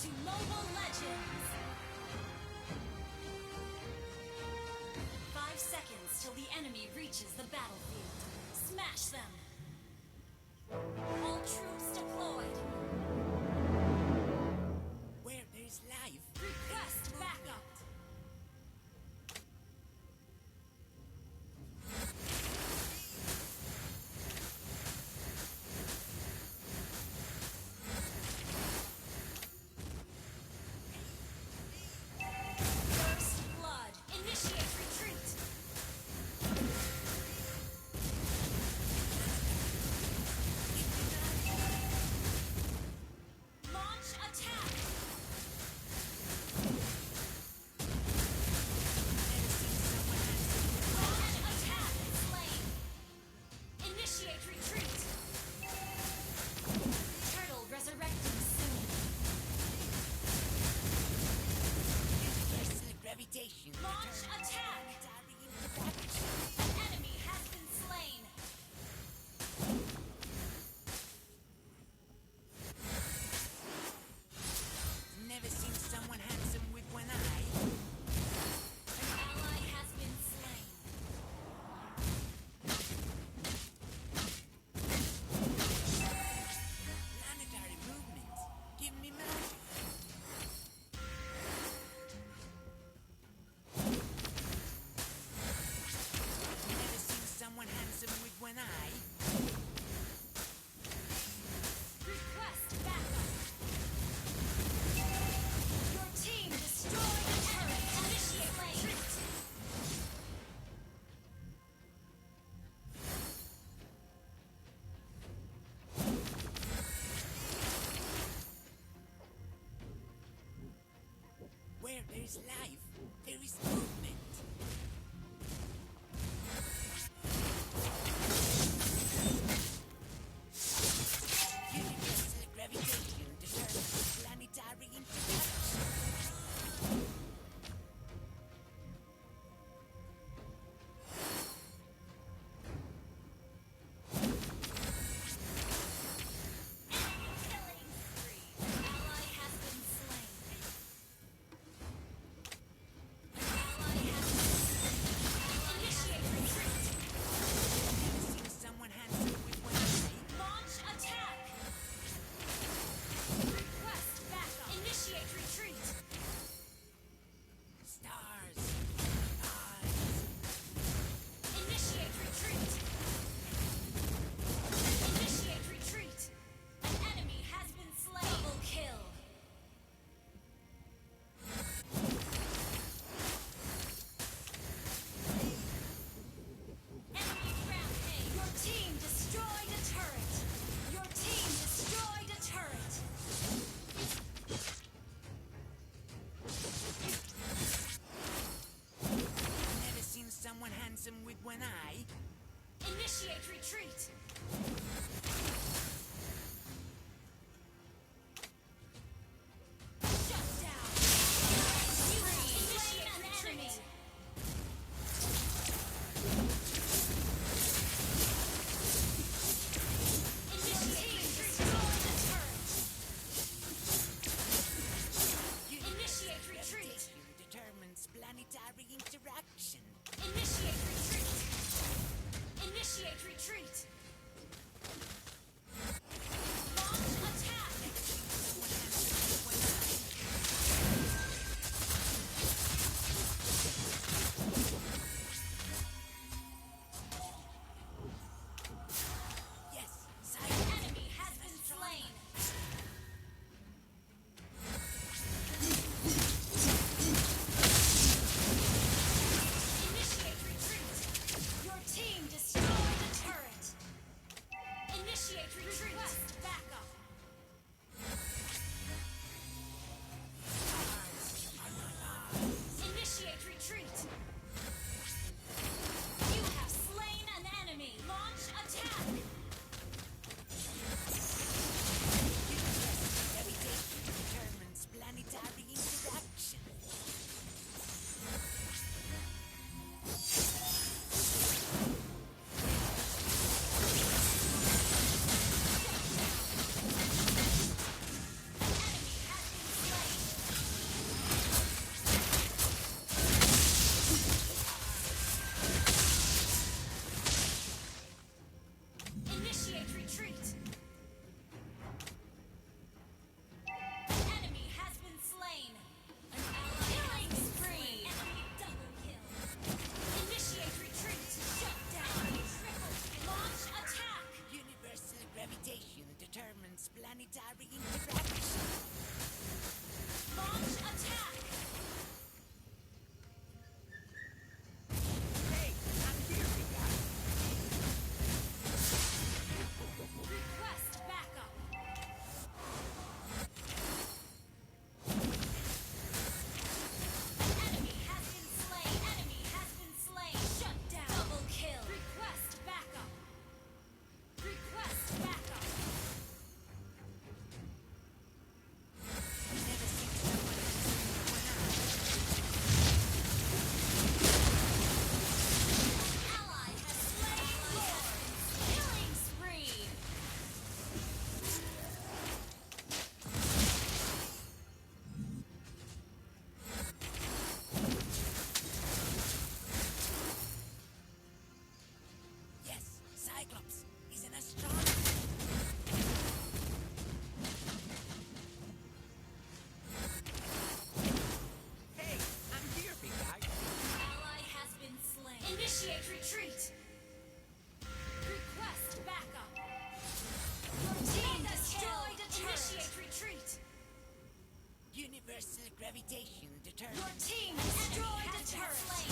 to Mobile Legends! 5 seconds till the enemy reaches the battlefield. Smash them! All troops deployed! Where there's life, Request backup! First blood! Initiate retreat! Launch attack! Launch attack! Slain! Initiate retreat! Turtle resurrecting soon! universal gravitation. Launch attack! An enemy has been slain! Never seen someone handsome with one eye. An ally has been slain! Planetary movements. Give me magic. Never seen someone handsome with one eye. Request backup! Your team destroyed a turret! Initiate retreat! Where there's life, there is movement. Universal gravitation determines planetary interaction. Killing spree! An ally has been slain! An ally has been slain! Initiate retreat! Never seen someone handsome with one eye. Launch attack! Request backup! Initiate retreat! Stars. Eyes. Initiate retreat! Initiate retreat! An enemy has been slain! Double kill! Enemy rampage! Your team destroyed a turret! Your team destroyed a turret! Never seen someone handsome with one eye. Initiate retreat! Shut down! You initiate retreat! Initiate destroy the turret! Initiate retreat! Gravitation determines planetary interaction. Initiate retreat! Initiate retreat! Initiate retreat. Request backup. Your team destroyed a turret. Initiate retreat. Universal gravitation determines. Your team destroyed a turret.